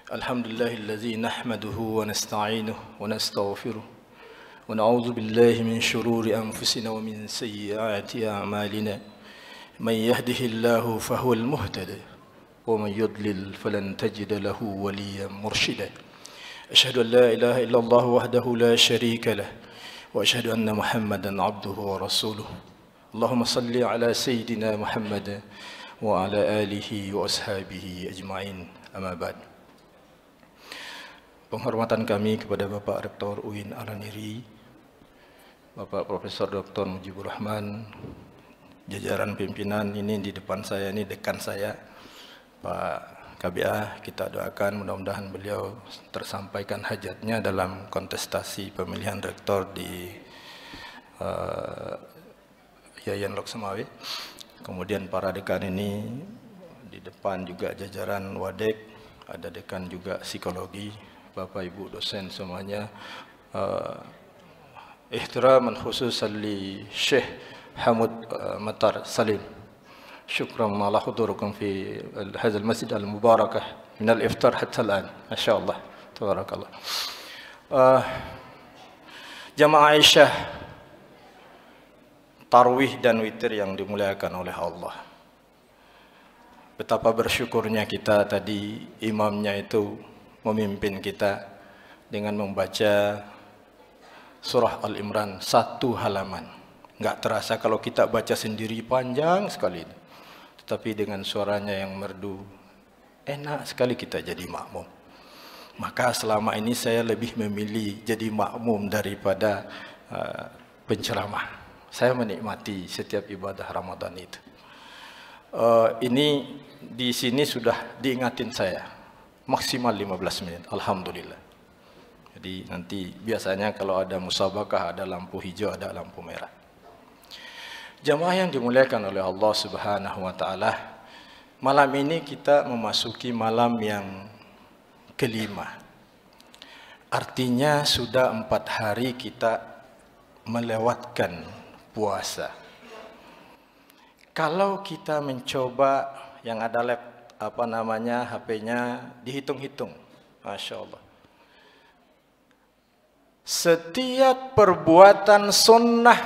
الحمد لله الذي نحمده ونستعينه ونستغفره ونعوذ بالله من شرور أنفسنا ومن سيئات أعمالنا من يهده الله فهو المهتد ومن يضلل فلن تجد له وليا مرشدا أشهد أن لا إله إلا الله وحده لا شريك له وأشهد أن محمدا عبده ورسوله اللهم صل على سيدنا محمد وعلى آله وأصحابه أجمعين أما بعد. Penghormatan kami kepada Bapak Rektor UIN Araniri, Bapak Profesor Dr. Mujibur Rahman, jajaran pimpinan ini di depan saya, ini dekan saya, Pak KBA, kita doakan mudah-mudahan beliau tersampaikan hajatnya dalam kontestasi pemilihan rektor di Yayan Loksemawe. Kemudian para dekan ini di depan juga jajaran Wadek, ada dekan juga psikologi, Bapak Ibu dosen semuanya. Ihtiraman khususan li Syekh Hamud Matar Salim. Syukran ala hudurukum fi hadha al-masjid al-mubarakah min al-iftar hatta al-an. Masyaallah. Tabarakallah. Jamaah Aisyah Tarwih dan witir yang dimuliakan oleh Allah. Betapa bersyukurnya kita tadi imamnya itu memimpin kita dengan membaca surah Al-Imran 1 halaman. Enggak terasa kalau kita baca sendiri panjang sekali. Tetapi dengan suaranya yang merdu, enak sekali kita jadi makmum. Maka selama ini saya lebih memilih jadi makmum daripada penceramah. Saya menikmati setiap ibadah Ramadan itu. Ini di sini sudah diingatin saya maksimal 15 menit. Alhamdulillah. Jadi nanti biasanya kalau ada musabakah ada lampu hijau, ada lampu merah. Jamaah yang dimuliakan oleh Allah Subhanahu wa taala, malam ini kita memasuki malam yang kelima. Artinya sudah 4 hari kita melewatkan puasa. Kalau kita mencoba yang ada HP-nya dihitung-hitung, Masya Allah. Setiap perbuatan sunnah,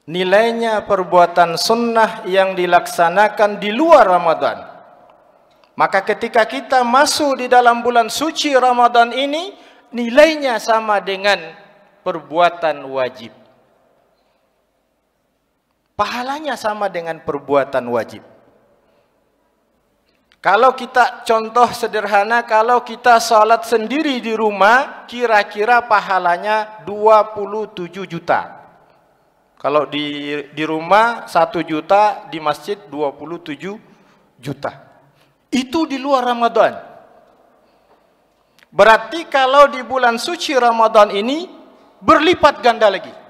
nilainya perbuatan sunnah yang dilaksanakan di luar Ramadan. Maka ketika kita masuk di dalam bulan suci Ramadan ini, nilainya sama dengan perbuatan wajib. Pahalanya sama dengan perbuatan wajib. Kalau kita contoh sederhana, kalau kita salat sendiri di rumah, kira-kira pahalanya 27 juta. Kalau di rumah 1 juta, di masjid 27 juta. Itu di luar Ramadan. Berarti kalau di bulan suci Ramadan ini berlipat ganda lagi.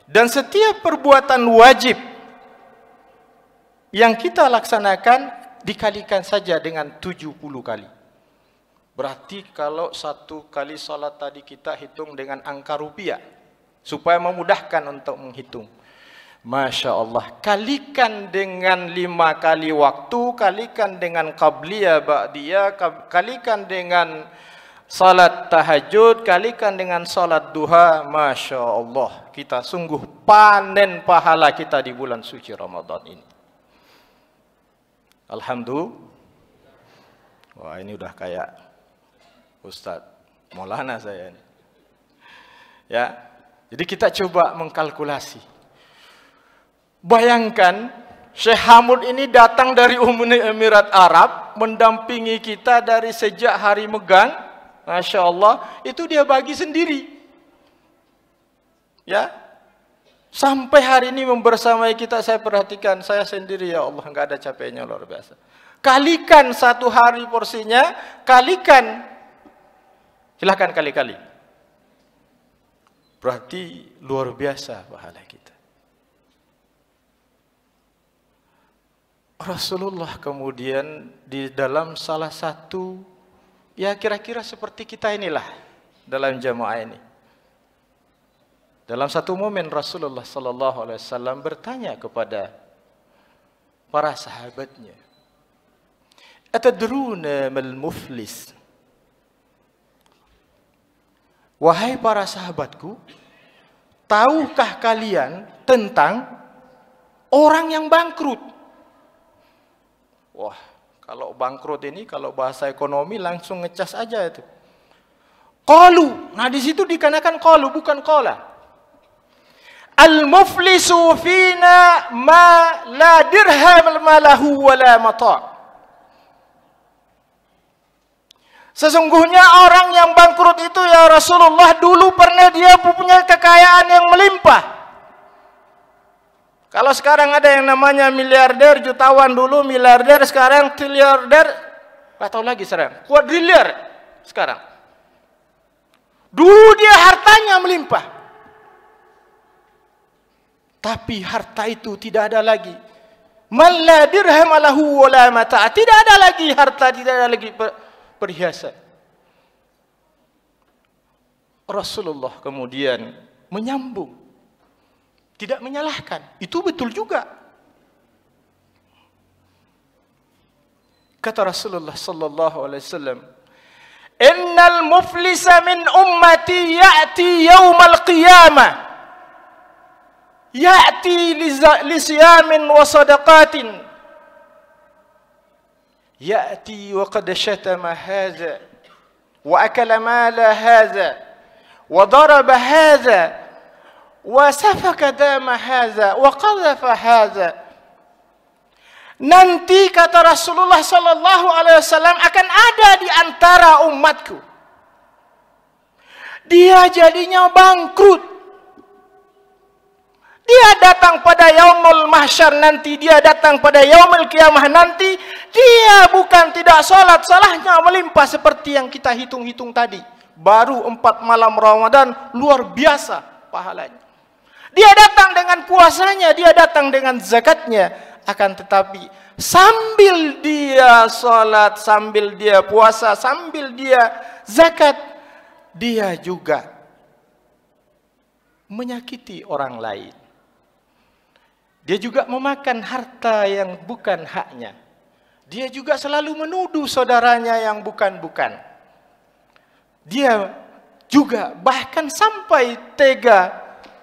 Dan setiap perbuatan wajib yang kita laksanakan dikalikan saja dengan 70 kali. Berarti kalau 1 kali salat tadi kita hitung dengan angka rupiah supaya memudahkan untuk menghitung. Masya Allah, kalikan dengan 5 kali waktu, kalikan dengan qabliyah ba'diyah, kalikan dengan salat tahajud, kalikan dengan salat duha. Masya Allah, kita sungguh panen pahala kita di bulan suci Ramadan ini. Alhamdulillah. Wah, ini udah kayak Ustadz Maulana saya ini. Ya, jadi kita coba mengkalkulasi. Bayangkan Syekh Hamud ini datang dari Uni Emirat Arab, mendampingi kita dari sejak hari megang. Masya Allah, itu dia bagi sendiri. Ya, sampai hari ini membersamai kita, saya perhatikan, saya sendiri, ya Allah, nggak ada capeknya, luar biasa. Kalikan 1 hari porsinya, kalikan, silahkan kali-kali. Berarti luar biasa pahala kita. Rasulullah kemudian di dalam salah satu, ya kira-kira seperti kita inilah dalam jamaah ini. Dalam satu momen Rasulullah sallallahu alaihi wasallam bertanya kepada para sahabatnya, Atadruna mal muflis? Wahai para sahabatku, tahukah kalian tentang orang yang bangkrut? Wah, kalau bangkrut ini, kalau bahasa ekonomi langsung ngecas aja itu. Qalu. Nah, di situ dikarenakan qalu, bukan qala. Al-muflisu fina ma la dirham lahu wa la mata'. Sesungguhnya orang yang bangkrut itu ya Rasulullah, dulu pernah dia punya kekayaan yang melimpah. Kalau sekarang ada yang namanya miliarder, jutawan, dulu miliarder, sekarang triliarder, nggak tahu lagi sekarang, kuadriliar sekarang. Dulu dia hartanya melimpah, tapi harta itu tidak ada lagi. Man la dirham lahu wa la mata'. Tidak ada lagi harta, tidak ada lagi perhiasan. Rasulullah kemudian menyambung, tidak menyalahkan. Itu betul juga. Kata Rasulullah sallallahu alaihi wasallam, "Innal muflisa min ummati ya'ti yaumal qiyamah, ya'ti li siyamin wa sadaqatin, ya'ti wa qad shatama hadha wa akala mala hadha wa daraba hadha wa safaka dama hadha wa qadhafa hadha." Nanti kata Rasulullah sallallahu alaihi wasallam, akan ada di antara umatku, dia jadinya bangkrut. Dia datang pada yaumul mahsyar nanti, dia datang pada yaumul qiyamah nanti, dia bukan tidak salat, salahnya melimpah seperti yang kita hitung-hitung tadi. Baru 4 malam Ramadan luar biasa pahalanya. Dia datang dengan puasanya, dia datang dengan zakatnya, akan tetapi sambil dia salat, sambil dia puasa, sambil dia zakat, dia juga menyakiti orang lain. Dia juga memakan harta yang bukan haknya. Dia juga selalu menuduh saudaranya yang bukan-bukan. Dia juga bahkan sampai tega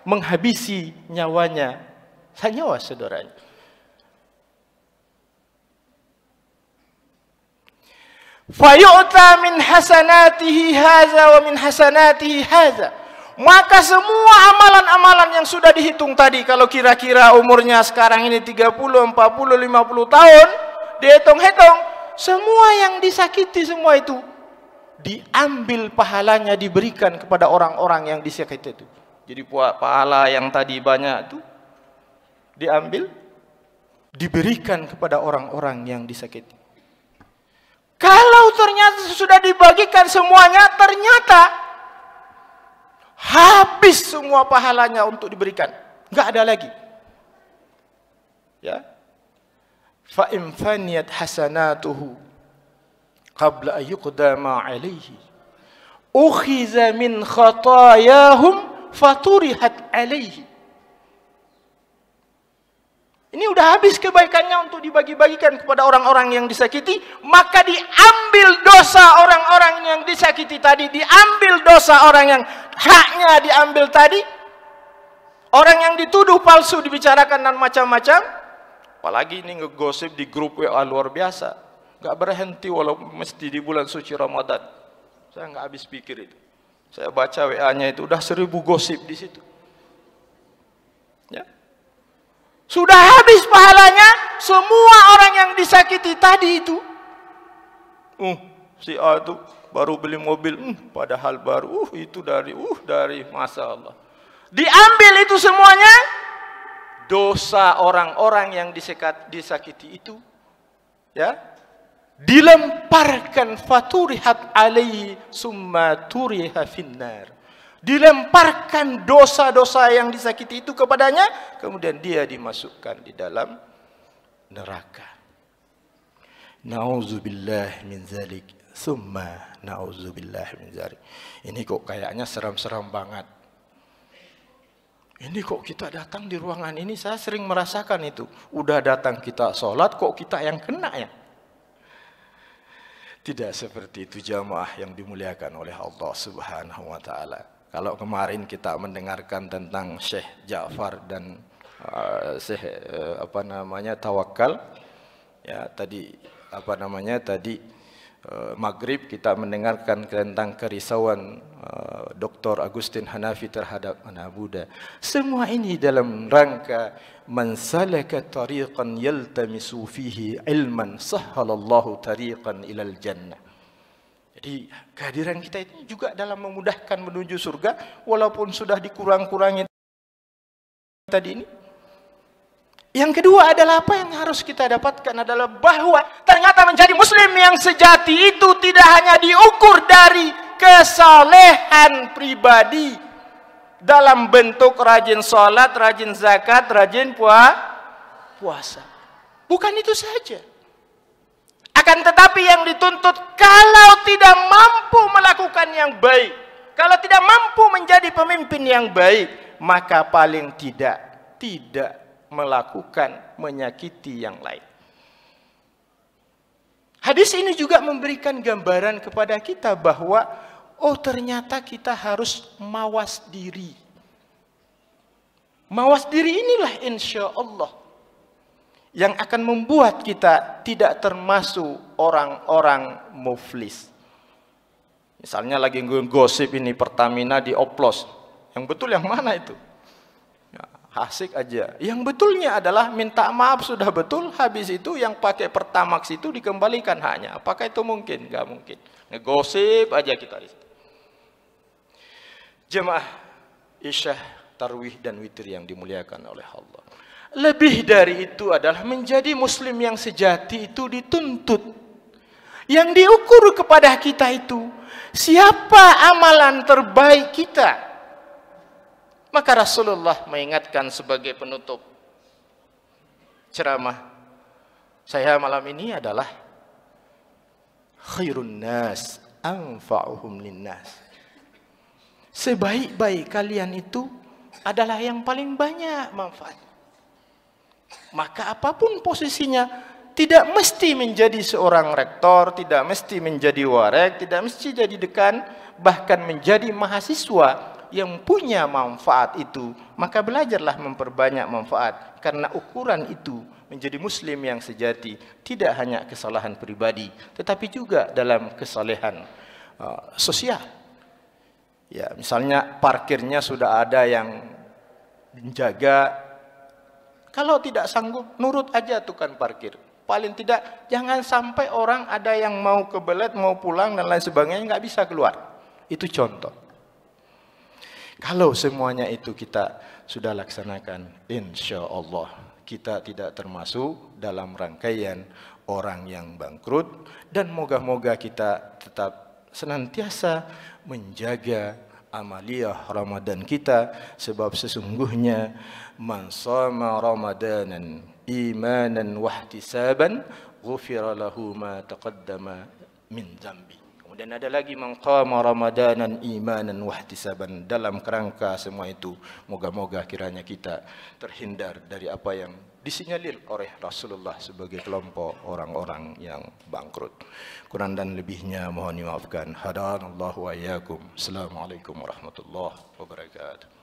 menghabisi nyawanya, nyawa saudaranya. Fayu'ta min hasanatihi haza wa min hasanatihi haza. Maka semua amalan-amalan yang sudah dihitung tadi, kalau kira-kira umurnya sekarang ini 30, 40, 50 tahun, dihitung-hitung, semua yang disakiti semua itu diambil pahalanya, diberikan kepada orang-orang yang disakiti itu. Jadi pahala yang tadi banyak itu diambil, diberikan kepada orang-orang yang disakiti. Kalau ternyata sudah dibagikan semuanya, ternyata habis semua pahalanya untuk diberikan, enggak ada lagi. Ya. Fa in faniyat hasanatuhu qabla an yuqdama alayhi ukhiza min khatayahum faturihat alayhi. Ini udah habis kebaikannya untuk dibagi-bagikan kepada orang-orang yang disakiti, maka diambil dosa orang-orang yang disakiti tadi, diambil dosa orang yang haknya diambil tadi, orang yang dituduh palsu dibicarakan dan macam-macam. Apalagi ini ngegosip di grup WA luar biasa, nggak berhenti walau mesti di bulan suci Ramadan. Saya nggak habis pikir itu. Saya baca WA-nya itu udah 1000 gosip di situ. Ya. Sudah habis pahalanya, semua orang yang disakiti tadi itu. Si A itu baru beli mobil, padahal baru, itu dari, Masya Allah. Diambil itu semuanya, dosa orang-orang yang disakiti itu, ya, dilemparkan faturihat alaihi summa turiha finnar. Dilemparkan dosa-dosa yang disakiti itu kepadanya, kemudian dia dimasukkan di dalam neraka. Nauzubillah min zalik, summa nauzubillah min zalik. Ini kok kayaknya seram-seram banget. Ini kok kita datang di ruangan ini, saya sering merasakan itu. Udah datang kita sholat, kok kita yang kena ya? Tidak seperti itu jamaah yang dimuliakan oleh Allah Subhanahu wa taala. Kalau kemarin kita mendengarkan tentang Syekh Ja'far dan Syekh Tawakal, ya tadi maghrib kita mendengarkan tentang kerisauan Dr. Agustin Hanafi terhadap anak Buddha. Semua ini dalam rangka man salaka tariqan yaltamisu fihi ilman sahhalallahu tariqan ilal jannah. Jadi kehadiran kita ini juga dalam memudahkan menuju surga walaupun sudah dikurang-kurangi tadi ini. Yang kedua adalah apa yang harus kita dapatkan adalah bahwa ternyata menjadi muslim yang sejati itu tidak hanya diukur dari kesalehan pribadi dalam bentuk rajin sholat, rajin zakat, rajin puasa. Bukan itu saja. Akan tetapi yang dituntut kalau tidak mampu melakukan yang baik, kalau tidak mampu menjadi pemimpin yang baik, maka paling tidak melakukan menyakiti yang lain. Hadis ini juga memberikan gambaran kepada kita bahwa oh ternyata kita harus mawas diri. Mawas diri inilah insya Allah yang akan membuat kita tidak termasuk orang-orang muflis. Misalnya lagi gosip ini Pertamina dioplos. Yang betul yang mana itu? Ya, asik aja. Yang betulnya adalah minta maaf sudah betul, habis itu yang pakai Pertamax itu dikembalikan haknya. Apakah itu mungkin? Enggak mungkin. Ngegosip aja kita di situ. Jemaah Isyah, Tarwih dan Witir yang dimuliakan oleh Allah. Lebih dari itu adalah menjadi muslim yang sejati itu dituntut. Yang diukur kepada kita itu siapa amalan terbaik kita. Maka Rasulullah mengingatkan sebagai penutup ceramah saya malam ini adalah khairun nas anfa'uhum linnas. Sebaik-baik kalian itu adalah yang paling banyak manfaat. Maka apapun posisinya, tidak mesti menjadi seorang rektor, tidak mesti menjadi warek, tidak mesti jadi dekan, bahkan menjadi mahasiswa yang punya manfaat itu, maka belajarlah memperbanyak manfaat. Karena ukuran itu menjadi muslim yang sejati tidak hanya kesalahan pribadi, tetapi juga dalam kesalehan sosial. Ya, misalnya parkirnya sudah ada yang menjaga. Kalau tidak sanggup, nurut aja tukang parkir. Paling tidak, jangan sampai orang ada yang mau kebelet, mau pulang dan lain sebagainya, nggak bisa keluar. Itu contoh. Kalau semuanya itu kita sudah laksanakan, insya Allah kita tidak termasuk dalam rangkaian orang yang bangkrut. Dan moga-moga kita tetap senantiasa menjaga amaliyah Ramadan kita, sebab sesungguhnya man shama ramadanan imanan wahtisaban ghufira lahu ma taqaddama min dzambi. Kemudian ada lagi man qama ramadanan imanan wahtisaban. Dalam kerangka semua itu moga-moga kiranya kita terhindar dari apa yang disinyalir oleh Rasulullah sebagai kelompok orang-orang yang bangkrut. Kurang dan lebihnya mohon dimaafkan. Hadanallahu wa iyyakum. Assalamualaikum warahmatullahi wabarakatuh.